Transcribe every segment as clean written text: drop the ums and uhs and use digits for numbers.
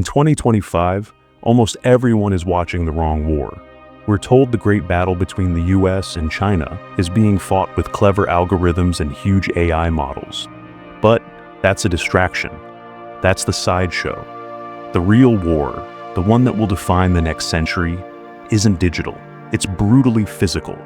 2025, almost everyone is watching the wrong war. We're told the great battle between the US and China is being fought with clever algorithms and huge AI models. But that's a distraction. That's the sideshow. The real war, the one that will define the next century, isn't digital. It's brutally physical.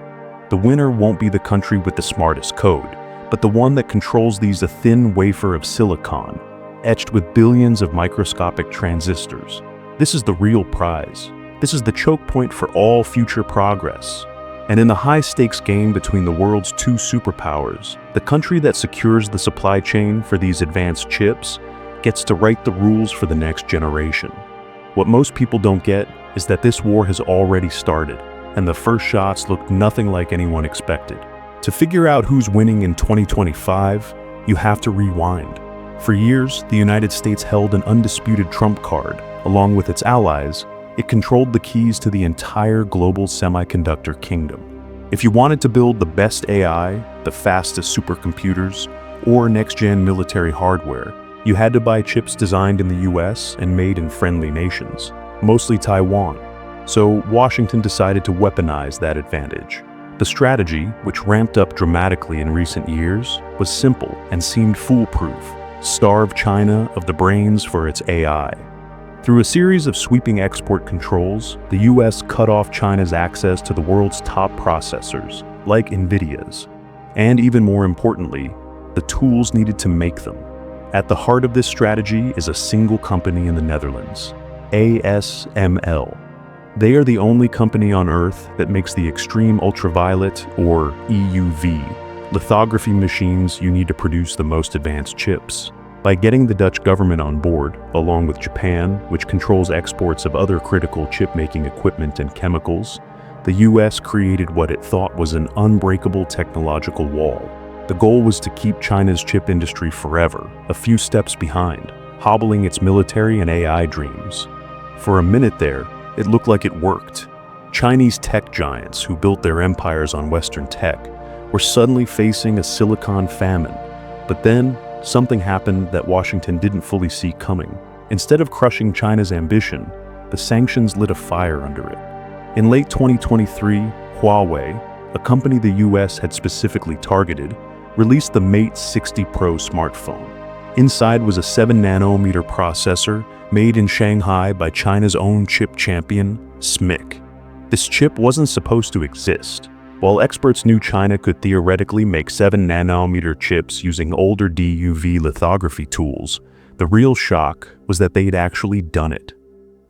The winner won't be the country with the smartest code, but the one that controls a thin wafer of silicon, etched with billions of microscopic transistors. This is the real prize. This is the choke point for all future progress. And in the high-stakes game between the world's two superpowers, the country that secures the supply chain for these advanced chips gets to write the rules for the next generation. What most people don't get is that this war has already started, and the first shots look nothing like anyone expected. To figure out who's winning in 2025, you have to rewind. For years, the United States held an undisputed trump card. Along with its allies, it controlled the keys to the entire global semiconductor kingdom. If you wanted to build the best AI, the fastest supercomputers, or next-gen military hardware, you had to buy chips designed in the US and made in friendly nations, mostly Taiwan. So Washington decided to weaponize that advantage. The strategy, which ramped up dramatically in recent years, was simple and seemed foolproof: starve China of the brains for its AI. Through a series of sweeping export controls, the US cut off China's access to the world's top processors, like NVIDIA's, and even more importantly, the tools needed to make them. At the heart of this strategy is a single company in the Netherlands, ASML. They are the only company on Earth that makes the extreme ultraviolet, or EUV, lithography machines you need to produce the most advanced chips. By getting the Dutch government on board, along with Japan, which controls exports of other critical chip-making equipment and chemicals, the US created what it thought was an unbreakable technological wall. The goal was to keep China's chip industry forever, a few steps behind, hobbling its military and AI dreams. For a minute there, it looked like it worked. Chinese tech giants who built their empires on Western tech were suddenly facing a silicon famine. But then, something happened that Washington didn't fully see coming. Instead of crushing China's ambition, the sanctions lit a fire under it. In late 2023, Huawei, a company the US had specifically targeted, released the Mate 60 Pro smartphone. Inside was a 7-nanometer processor made in Shanghai by China's own chip champion, SMIC. This chip wasn't supposed to exist. While experts knew China could theoretically make 7-nanometer chips using older DUV lithography tools, the real shock was that they'd actually done it.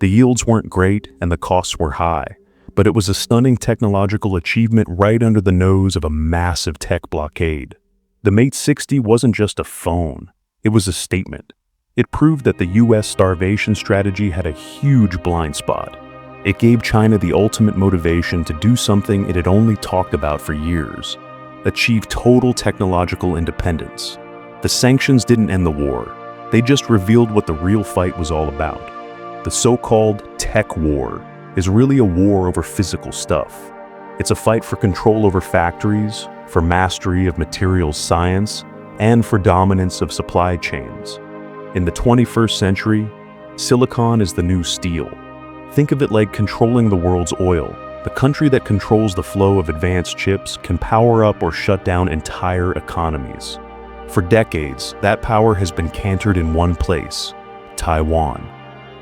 The yields weren't great and the costs were high, but it was a stunning technological achievement right under the nose of a massive tech blockade. The Mate 60 wasn't just a phone, it was a statement. It proved that the US starvation strategy had a huge blind spot. It gave China the ultimate motivation to do something it had only talked about for years: achieve total technological independence. The sanctions didn't end the war, they just revealed what the real fight was all about. The so-called tech war is really a war over physical stuff. It's a fight for control over factories, for mastery of materials science, and for dominance of supply chains. In the 21st century, silicon is the new steel. Think of it like controlling the world's oil. The country that controls the flow of advanced chips can power up or shut down entire economies. For decades, that power has been cantered in one place: Taiwan.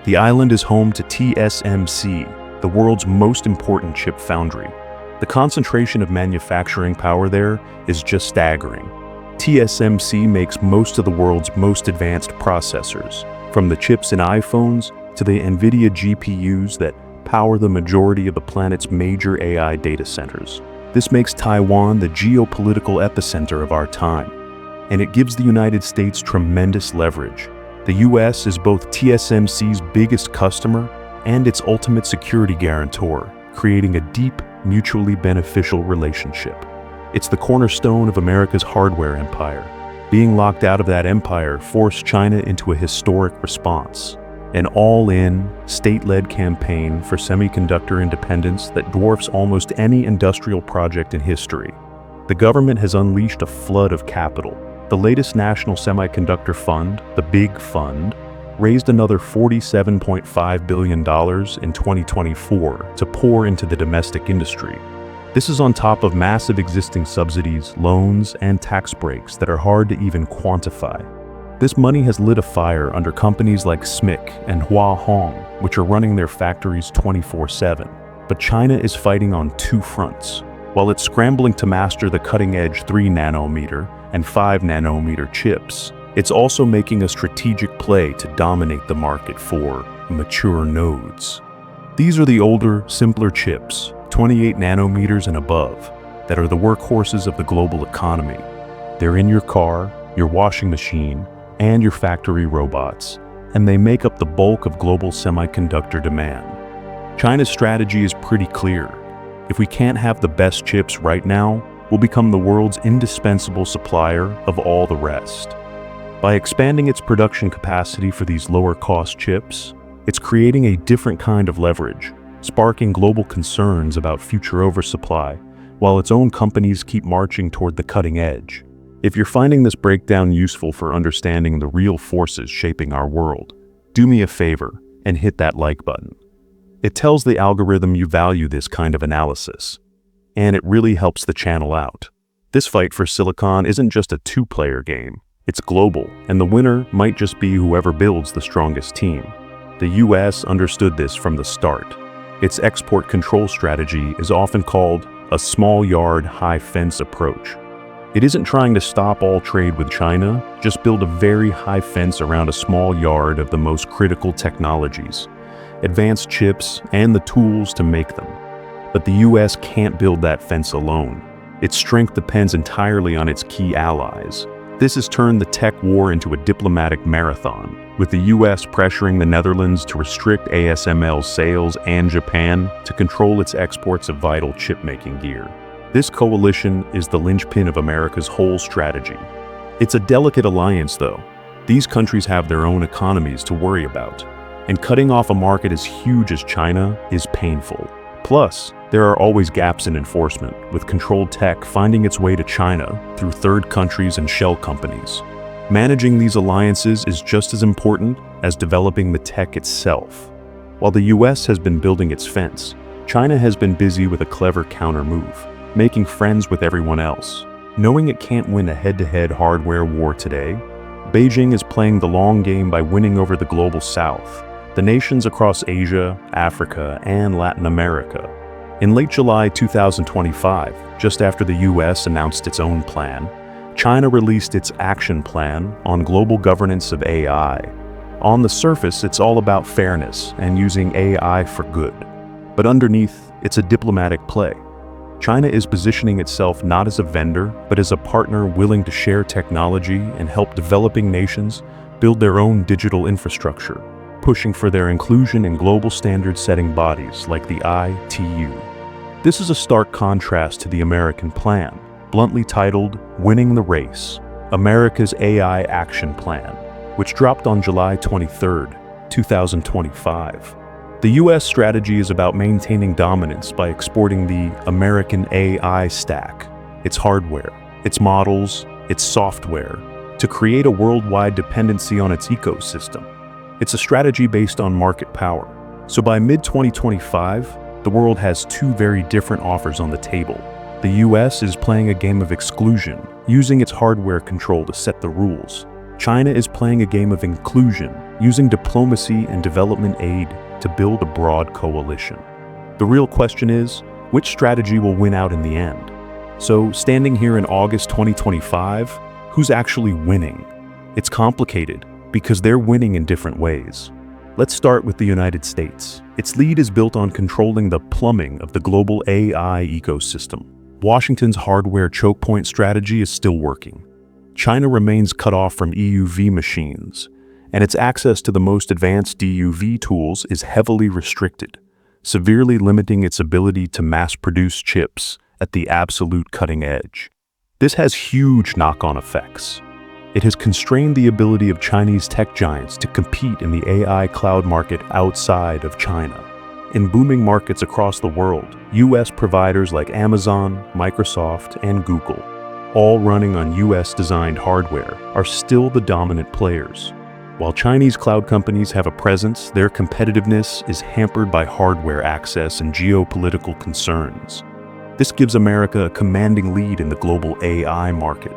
The island is home to TSMC, the world's most important chip foundry. The concentration of manufacturing power there is just staggering. TSMC makes most of the world's most advanced processors, from the chips in iPhones to the NVIDIA GPUs that power the majority of the planet's major AI data centers. This makes Taiwan the geopolitical epicenter of our time, and it gives the United States tremendous leverage. The US is both TSMC's biggest customer and its ultimate security guarantor, creating a deep, mutually beneficial relationship. It's the cornerstone of America's hardware empire. Being locked out of that empire forced China into a historic response: an all-in, state-led campaign for semiconductor independence that dwarfs almost any industrial project in history. The government has unleashed a flood of capital. The latest National Semiconductor Fund, the Big Fund, raised another $47.5 billion in 2024 to pour into the domestic industry. This is on top of massive existing subsidies, loans, and tax breaks that are hard to even quantify. This money has lit a fire under companies like SMIC and Huahong, which are running their factories 24/7. But China is fighting on two fronts. While it's scrambling to master the cutting-edge 3-nanometer and 5-nanometer chips, it's also making a strategic play to dominate the market for mature nodes. These are the older, simpler chips, 28 nanometers and above, that are the workhorses of the global economy. They're in your car, your washing machine, and your factory robots, and they make up the bulk of global semiconductor demand. China's strategy is pretty clear. If we can't have the best chips right now, we'll become the world's indispensable supplier of all the rest. By expanding its production capacity for these lower-cost chips, it's creating a different kind of leverage, sparking global concerns about future oversupply, while its own companies keep marching toward the cutting edge. If you're finding this breakdown useful for understanding the real forces shaping our world, do me a favor and hit that like button. It tells the algorithm you value this kind of analysis, and it really helps the channel out. This fight for silicon isn't just a two-player game, it's global, and the winner might just be whoever builds the strongest team. The US understood this from the start. Its export control strategy is often called a small yard, high fence approach. It isn't trying to stop all trade with China, just build a very high fence around a small yard of the most critical technologies, advanced chips, and the tools to make them. But the US can't build that fence alone. Its strength depends entirely on its key allies. This has turned the tech war into a diplomatic marathon, with the US pressuring the Netherlands to restrict ASML's sales and Japan to control its exports of vital chip-making gear. This coalition is the linchpin of America's whole strategy. It's a delicate alliance, though. These countries have their own economies to worry about, and cutting off a market as huge as China is painful. Plus, there are always gaps in enforcement, with controlled tech finding its way to China through third countries and shell companies. Managing these alliances is just as important as developing the tech itself. While the US has been building its fence, China has been busy with a clever counter-move, making friends with everyone else. Knowing it can't win a head-to-head hardware war today, Beijing is playing the long game by winning over the global south, the nations across Asia, Africa, and Latin America. In late July 2025, just after the US announced its own plan, China released its action plan on global governance of AI. On the surface, it's all about fairness and using AI for good. But underneath, it's a diplomatic play. China is positioning itself not as a vendor, but as a partner willing to share technology and help developing nations build their own digital infrastructure, pushing for their inclusion in global standard-setting bodies like the ITU. This is a stark contrast to the American plan, bluntly titled Winning the Race, America's AI Action Plan, which dropped on July 23, 2025. The US strategy is about maintaining dominance by exporting the American AI stack, its hardware, its models, its software, to create a worldwide dependency on its ecosystem. It's a strategy based on market power. So by mid-2025, the world has two very different offers on the table. The US is playing a game of exclusion, using its hardware control to set the rules. China is playing a game of inclusion, using diplomacy and development aid to build a broad coalition. The real question is, which strategy will win out in the end? So, standing here in August 2025, who's actually winning? It's complicated, because they're winning in different ways. Let's start with the United States. Its lead is built on controlling the plumbing of the global AI ecosystem. Washington's hardware choke point strategy is still working. China remains cut off from EUV machines, and its access to the most advanced DUV tools is heavily restricted, severely limiting its ability to mass-produce chips at the absolute cutting edge. This has huge knock-on effects. It has constrained the ability of Chinese tech giants to compete in the AI cloud market outside of China. In booming markets across the world, US providers like Amazon, Microsoft, and Google, all running on US-designed hardware, are still the dominant players. While Chinese cloud companies have a presence, their competitiveness is hampered by hardware access and geopolitical concerns. This gives America a commanding lead in the global AI market.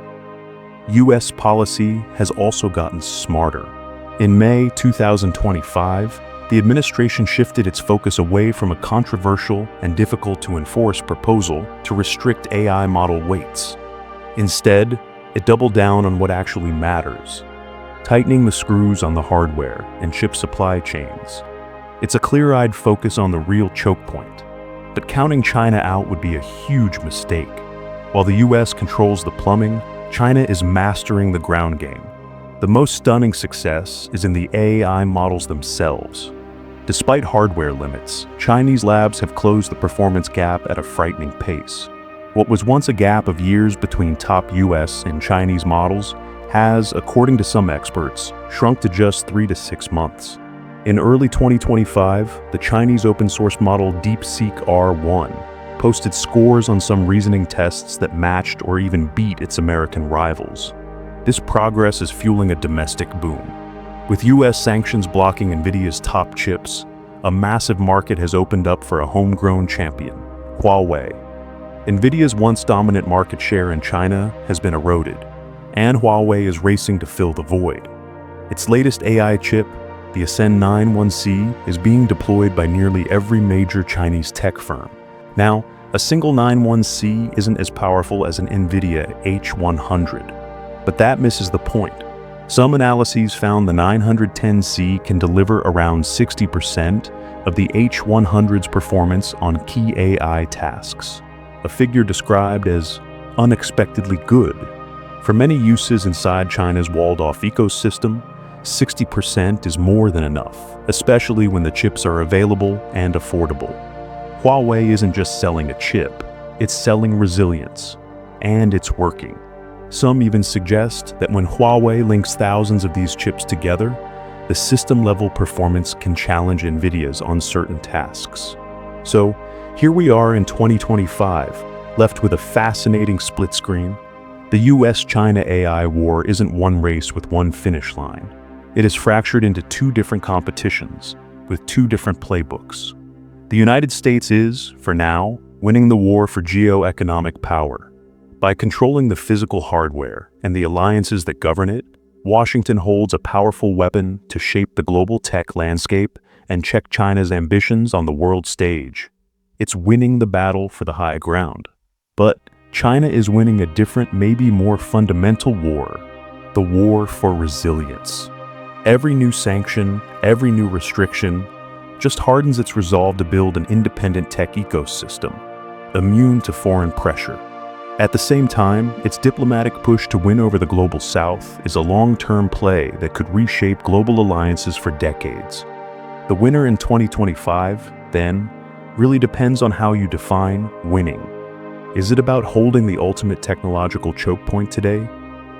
US policy has also gotten smarter. In May 2025, the administration shifted its focus away from a controversial and difficult-to-enforce proposal to restrict AI model weights. Instead, it doubled down on what actually matters, tightening the screws on the hardware and chip supply chains. It's a clear-eyed focus on the real choke point, but counting China out would be a huge mistake. While the US controls the plumbing, China is mastering the ground game. The most stunning success is in the AI models themselves. Despite hardware limits, Chinese labs have closed the performance gap at a frightening pace. What was once a gap of years between top US and Chinese models has, according to some experts, shrunk to just 3 to 6 months. In early 2025, the Chinese open-source model DeepSeek R1 posted scores on some reasoning tests that matched or even beat its American rivals. This progress is fueling a domestic boom. With US sanctions blocking NVIDIA's top chips, a massive market has opened up for a homegrown champion, Huawei. NVIDIA's once dominant market share in China has been eroded, and Huawei is racing to fill the void. Its latest AI chip, the Ascend 91C, is being deployed by nearly every major Chinese tech firm. Now, a single 91C isn't as powerful as an NVIDIA H100, but that misses the point. Some analyses found the 910C can deliver around 60% of the H100's performance on key AI tasks, a figure described as unexpectedly good. For many uses inside China's walled-off ecosystem, 60% is more than enough, especially when the chips are available and affordable. Huawei isn't just selling a chip, it's selling resilience, and it's working. Some even suggest that when Huawei links thousands of these chips together, the system-level performance can challenge NVIDIA's on certain tasks. So, here we are in 2025, left with a fascinating split screen. The US-China AI war isn't one race with one finish line. It is fractured into two different competitions, with two different playbooks. The United States is, for now, winning the war for geo-economic power. By controlling the physical hardware and the alliances that govern it, Washington holds a powerful weapon to shape the global tech landscape and check China's ambitions on the world stage. It's winning the battle for the high ground. But China is winning a different, maybe more fundamental war, the war for resilience. Every new sanction, every new restriction, just hardens its resolve to build an independent tech ecosystem, immune to foreign pressure. At the same time, its diplomatic push to win over the global South is a long-term play that could reshape global alliances for decades. The winner in 2025, then, really depends on how you define winning. Is it about holding the ultimate technological choke point today?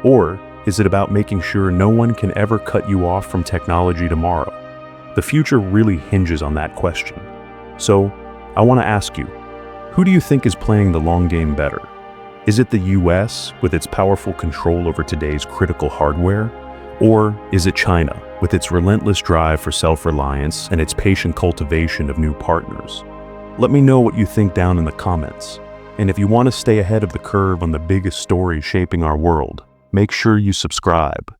Or is it about making sure no one can ever cut you off from technology tomorrow? The future really hinges on that question. So, I want to ask you, who do you think is playing the long game better? Is it the US, with its powerful control over today's critical hardware? Or is it China, with its relentless drive for self-reliance and its patient cultivation of new partners? Let me know what you think down in the comments. And if you want to stay ahead of the curve on the biggest story shaping our world, make sure you subscribe.